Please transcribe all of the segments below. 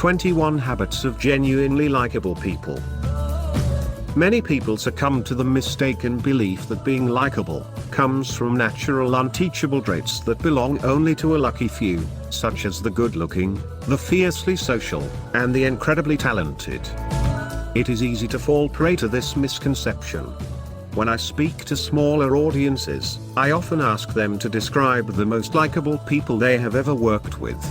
21 Habits of Genuinely Likable People. Many people succumb to the mistaken belief that being likable comes from natural unteachable traits that belong only to a lucky few, such as the good-looking, the fiercely social, and the incredibly talented. It is easy to fall prey to this misconception. When I speak to smaller audiences, I often ask them to describe the most likable people they have ever worked with.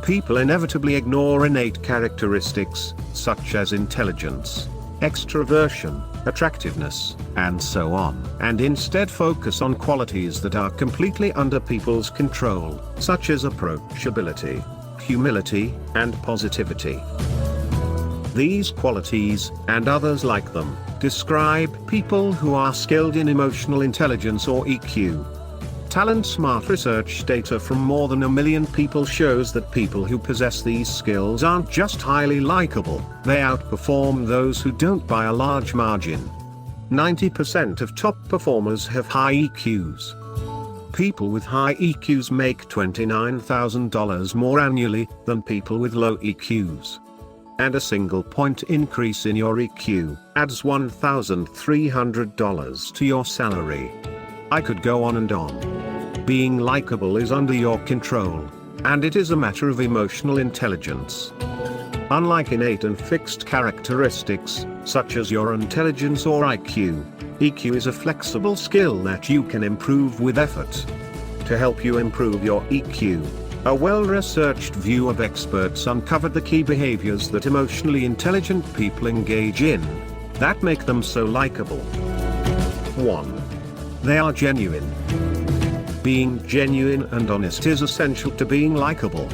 People inevitably ignore innate characteristics, such as intelligence, extroversion, attractiveness, and so on, and instead focus on qualities that are completely under people's control, such as approachability, humility, and positivity. These qualities, and others like them, describe people who are skilled in emotional intelligence or EQ. Talent Smart research data from more than 1 million people shows that people who possess these skills aren't just highly likable, they outperform those who don't by a large margin. 90% of top performers have high EQs. People with high EQs make $29,000 more annually than people with low EQs. And a single point increase in your EQ adds $1,300 to your salary. I could go on and on. Being likable is under your control, and it is a matter of emotional intelligence. Unlike innate and fixed characteristics, such as your intelligence or IQ, EQ is a flexible skill that you can improve with effort. To help you improve your EQ, a well-researched view of experts uncovered the key behaviors that emotionally intelligent people engage in that make them so likable. 1. They are genuine. Being genuine and honest is essential to being likable.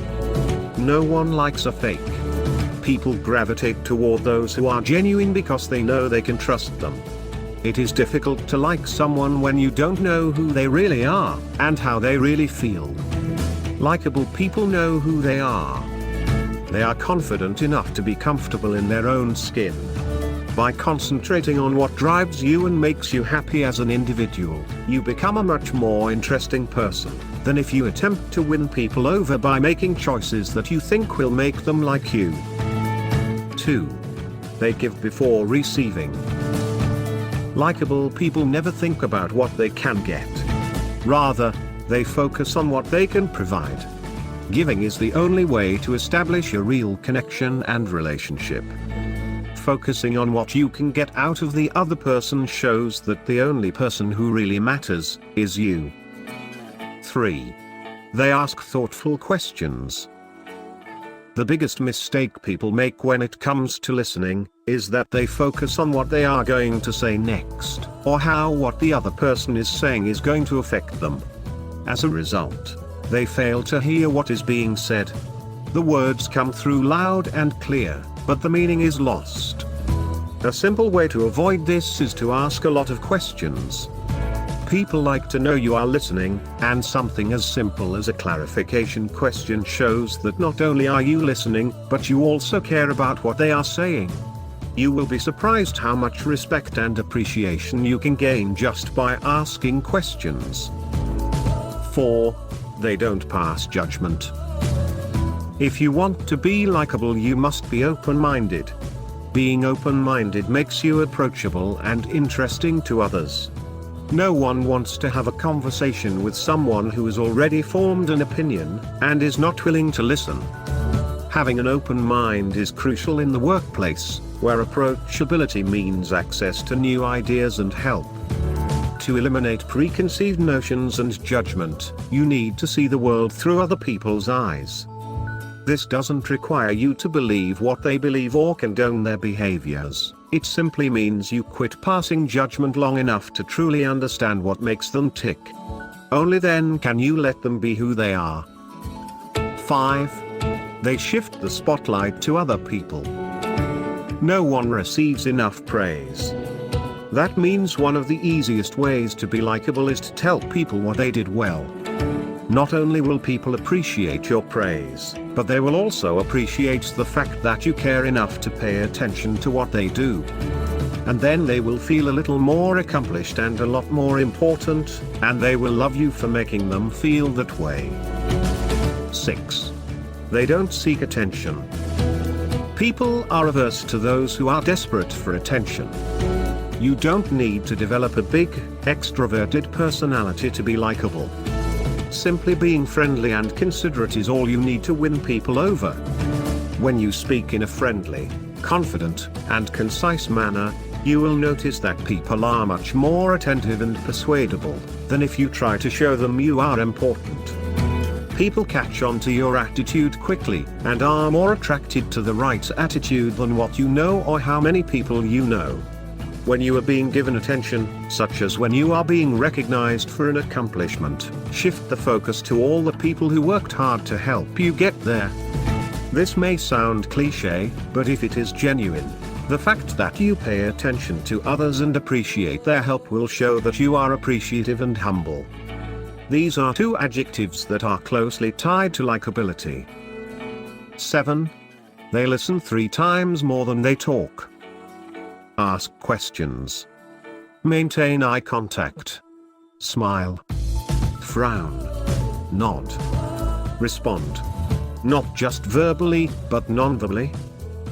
No one likes a fake. People gravitate toward those who are genuine because they know they can trust them. It is difficult to like someone when you don't know who they really are and how they really feel. Likable people know who they are. They are confident enough to be comfortable in their own skin. By concentrating on what drives you and makes you happy as an individual, you become a much more interesting person than if you attempt to win people over by making choices that you think will make them like you. 2. They give before receiving. Likable people never think about what they can get. Rather, they focus on what they can provide. Giving is the only way to establish a real connection and relationship. Focusing on what you can get out of the other person shows that the only person who really matters is you. 3. They ask thoughtful questions. The biggest mistake people make when it comes to listening is that they focus on what they are going to say next, or how what the other person is saying is going to affect them. As a result, they fail to hear what is being said. The words come through loud and clear, but the meaning is lost. A simple way to avoid this is to ask a lot of questions. People like to know you are listening, and something as simple as a clarification question shows that not only are you listening, but you also care about what they are saying. You will be surprised how much respect and appreciation you can gain just by asking questions. 4. They don't pass judgment. If you want to be likable, you must be open-minded. Being open-minded makes you approachable and interesting to others. No one wants to have a conversation with someone who has already formed an opinion and is not willing to listen. Having an open mind is crucial in the workplace, where approachability means access to new ideas and help. To eliminate preconceived notions and judgment, you need to see the world through other people's eyes. This doesn't require you to believe what they believe or condone their behaviors. It simply means you quit passing judgment long enough to truly understand what makes them tick. Only then can you let them be who they are. 5. They shift the spotlight to other people. No one receives enough praise. That means one of the easiest ways to be likable is to tell people what they did well. Not only will people appreciate your praise, but they will also appreciate the fact that you care enough to pay attention to what they do. And then they will feel a little more accomplished and a lot more important, and they will love you for making them feel that way. 6. They don't seek attention. People are averse to those who are desperate for attention. You don't need to develop a big, extroverted personality to be likable. Simply being friendly and considerate is all you need to win people over. When you speak in a friendly, confident, and concise manner, you will notice that people are much more attentive and persuadable than if you try to show them you are important. People catch on to your attitude quickly and are more attracted to the right attitude than what you know or how many people you know. When you are being given attention, such as when you are being recognized for an accomplishment, shift the focus to all the people who worked hard to help you get there. This may sound cliché, but if it is genuine, the fact that you pay attention to others and appreciate their help will show that you are appreciative and humble. These are two adjectives that are closely tied to likability. 7. They listen 3 times more than they talk. Ask questions. Maintain eye contact. Smile. Frown. Nod. Respond. Not just verbally, but non-verbally.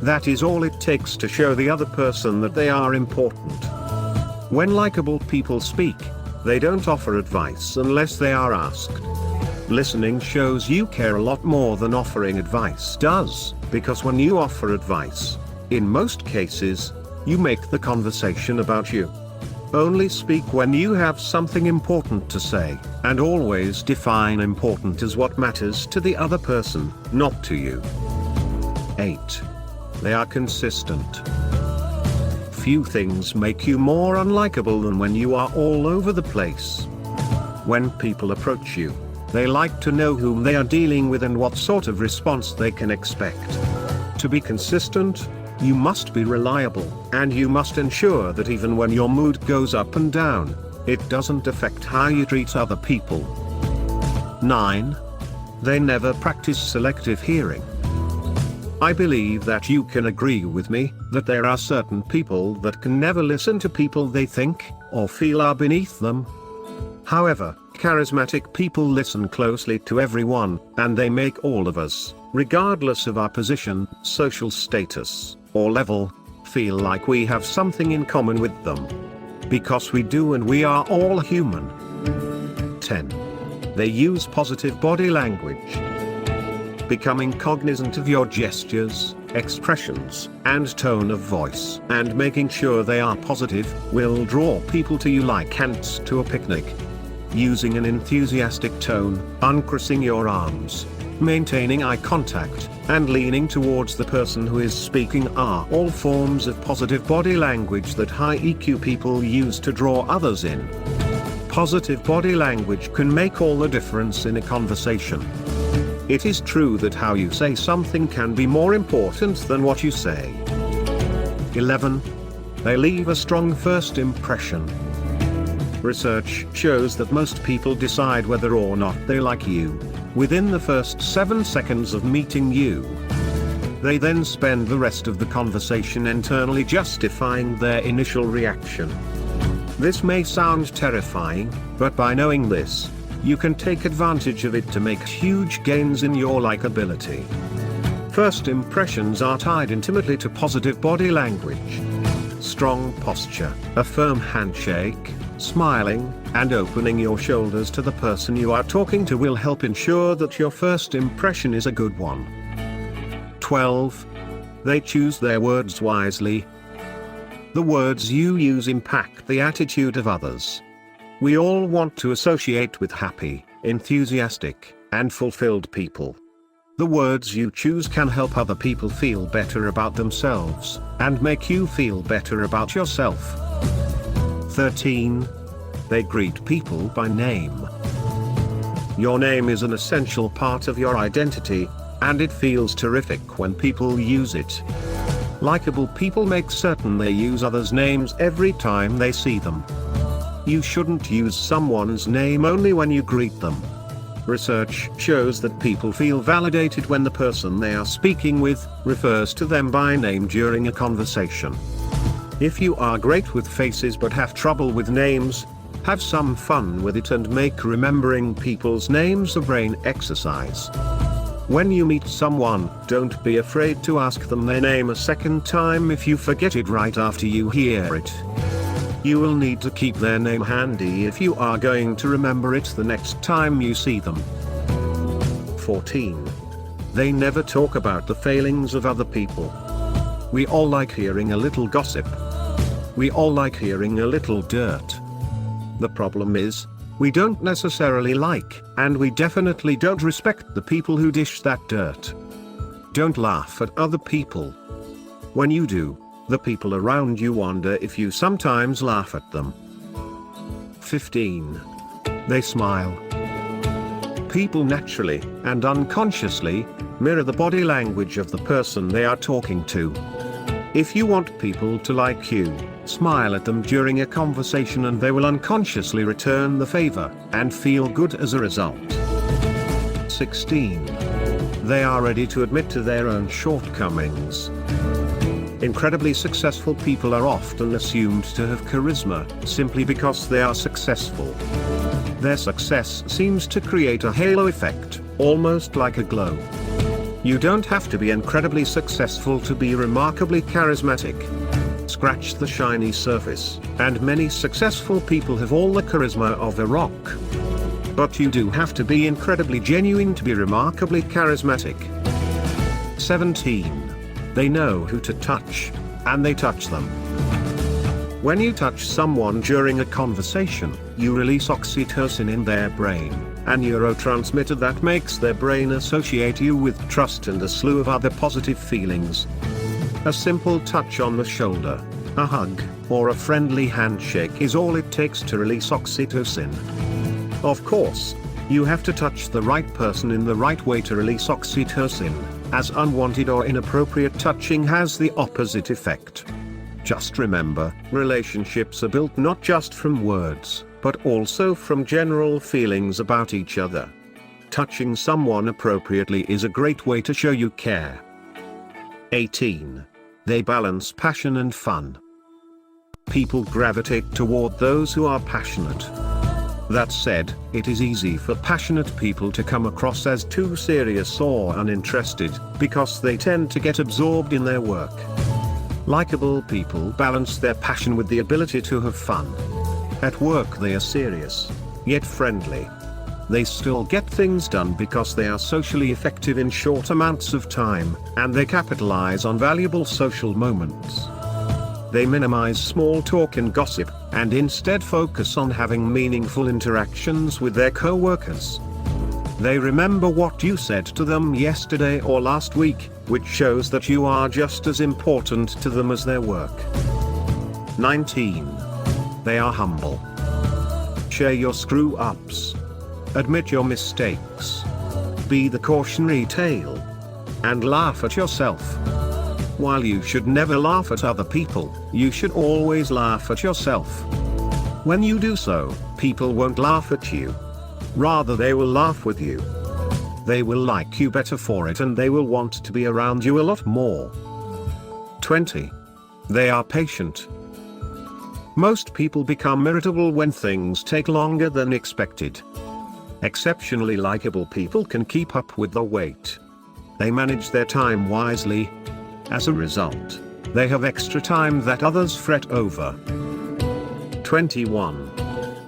That is all it takes to show the other person that they are important. When likable people speak, they don't offer advice unless they are asked. Listening shows you care a lot more than offering advice does, because when you offer advice, in most cases, you make the conversation about you. Only speak when you have something important to say, and always define important as what matters to the other person, not to you. 8. They are consistent. Few things make you more unlikable than when you are all over the place. When people approach you, they like to know whom they are dealing with and what sort of response they can expect. To be consistent, you must be reliable, and you must ensure that even when your mood goes up and down, it doesn't affect how you treat other people. 9. They never practice selective hearing. I believe that you can agree with me that there are certain people that can never listen to people they think or feel are beneath them. However, charismatic people listen closely to everyone, and they make all of us, regardless of our position, social status, or level, feel like we have something in common with them. Because we do, and we are all human. 10. They use positive body language. Becoming cognizant of your gestures, expressions, and tone of voice, and making sure they are positive, will draw people to you like ants to a picnic. Using an enthusiastic tone, uncrossing your arms, maintaining eye contact, and leaning towards the person who is speaking are all forms of positive body language that high EQ people use to draw others in. Positive body language can make all the difference in a conversation. It is true that how you say something can be more important than what you say. 11. They leave a strong first impression. Research shows that most people decide whether or not they like you within the first 7 seconds of meeting you. They then spend the rest of the conversation internally justifying their initial reaction. This may sound terrifying, but by knowing this, you can take advantage of it to make huge gains in your likability. First impressions are tied intimately to positive body language. Strong posture, a firm handshake, smiling, and opening your shoulders to the person you are talking to will help ensure that your first impression is a good one. 12. They choose their words wisely. The words you use impact the attitude of others. We all want to associate with happy, enthusiastic, and fulfilled people. The words you choose can help other people feel better about themselves, and make you feel better about yourself. 13. They greet people by name. Your name is an essential part of your identity, and it feels terrific when people use it. Likable people make certain they use others' names every time they see them. You shouldn't use someone's name only when you greet them. Research shows that people feel validated when the person they are speaking with refers to them by name during a conversation. If you are great with faces but have trouble with names, have some fun with it and make remembering people's names a brain exercise. When you meet someone, don't be afraid to ask them their name a second time if you forget it right after you hear it. You will need to keep their name handy if you are going to remember it the next time you see them. 14. They never talk about the failings of other people. We all like hearing a little gossip. We all like hearing a little dirt. The problem is, we don't necessarily like, and we definitely don't respect the people who dish that dirt. Don't laugh at other people. When you do, the people around you wonder if you sometimes laugh at them. 15. They smile. People naturally, and unconsciously, mirror the body language of the person they are talking to. If you want people to like you, smile at them during a conversation and they will unconsciously return the favor, and feel good as a result. 16. They are ready to admit to their own shortcomings. Incredibly successful people are often assumed to have charisma, simply because they are successful. Their success seems to create a halo effect, almost like a glow. You don't have to be incredibly successful to be remarkably charismatic. Scratch the shiny surface, and many successful people have all the charisma of a rock. But you do have to be incredibly genuine to be remarkably charismatic. 17. They know who to touch, and they touch them. When you touch someone during a conversation, you release oxytocin in their brain, a neurotransmitter that makes their brain associate you with trust and a slew of other positive feelings. A simple touch on the shoulder, a hug, or a friendly handshake is all it takes to release oxytocin. Of course, you have to touch the right person in the right way to release oxytocin, as unwanted or inappropriate touching has the opposite effect. Just remember, relationships are built not just from words, but also from general feelings about each other. Touching someone appropriately is a great way to show you care. 18. They balance passion and fun. People gravitate toward those who are passionate. That said, it is easy for passionate people to come across as too serious or uninterested, because they tend to get absorbed in their work. Likable people balance their passion with the ability to have fun. At work they are serious, yet friendly. They still get things done because they are socially effective in short amounts of time, and they capitalize on valuable social moments. They minimize small talk and gossip, and instead focus on having meaningful interactions with their co-workers. They remember what you said to them yesterday or last week, which shows that you are just as important to them as their work. 19. They are humble. Share your screw-ups. Admit your mistakes. Be the cautionary tale. And laugh at yourself. While you should never laugh at other people, you should always laugh at yourself. When you do so, people won't laugh at you. Rather, they will laugh with you. They will like you better for it, and they will want to be around you a lot more. 20. They are patient. Most people become irritable when things take longer than expected. Exceptionally likable people can keep up with the wait. They manage their time wisely. As a result, they have extra time that others fret over. 21.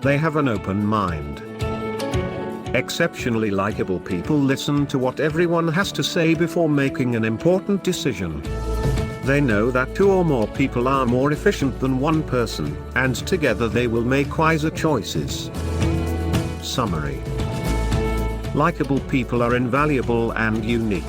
They have an open mind. Exceptionally likable people listen to what everyone has to say before making an important decision. They know that two or more people are more efficient than one person, and together they will make wiser choices. Summary. Likable people are invaluable and unique.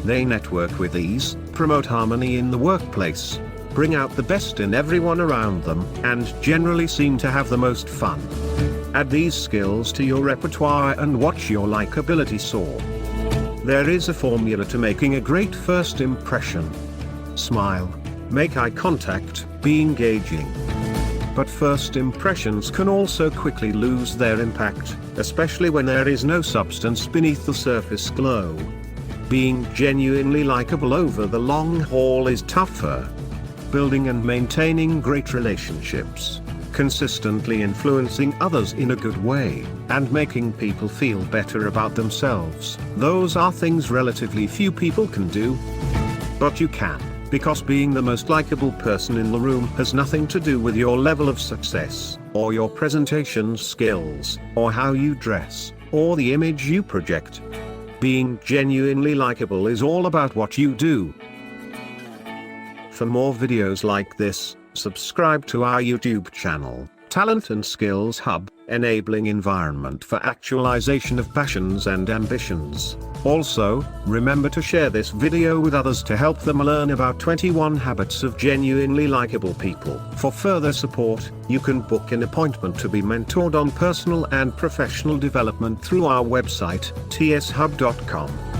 They network with ease, promote harmony in the workplace, bring out the best in everyone around them, and generally seem to have the most fun. Add these skills to your repertoire and watch your likability soar. There is a formula to making a great first impression. Smile, make eye contact, be engaging. But first impressions can also quickly lose their impact, especially when there is no substance beneath the surface glow. Being genuinely likable over the long haul is tougher. Building and maintaining great relationships, consistently influencing others in a good way, and making people feel better about themselves. Those are things relatively few people can do. But you can, because being the most likable person in the room has nothing to do with your level of success, or your presentation skills, or how you dress, or the image you project. Being genuinely likable is all about what you do. For more videos like this, subscribe to our YouTube channel, Talent and Skills Hub, enabling environment for actualization of passions and ambitions. Also, remember to share this video with others to help them learn about 21 habits of genuinely likable people. For further support, you can book an appointment to be mentored on personal and professional development through our website, tshub.com.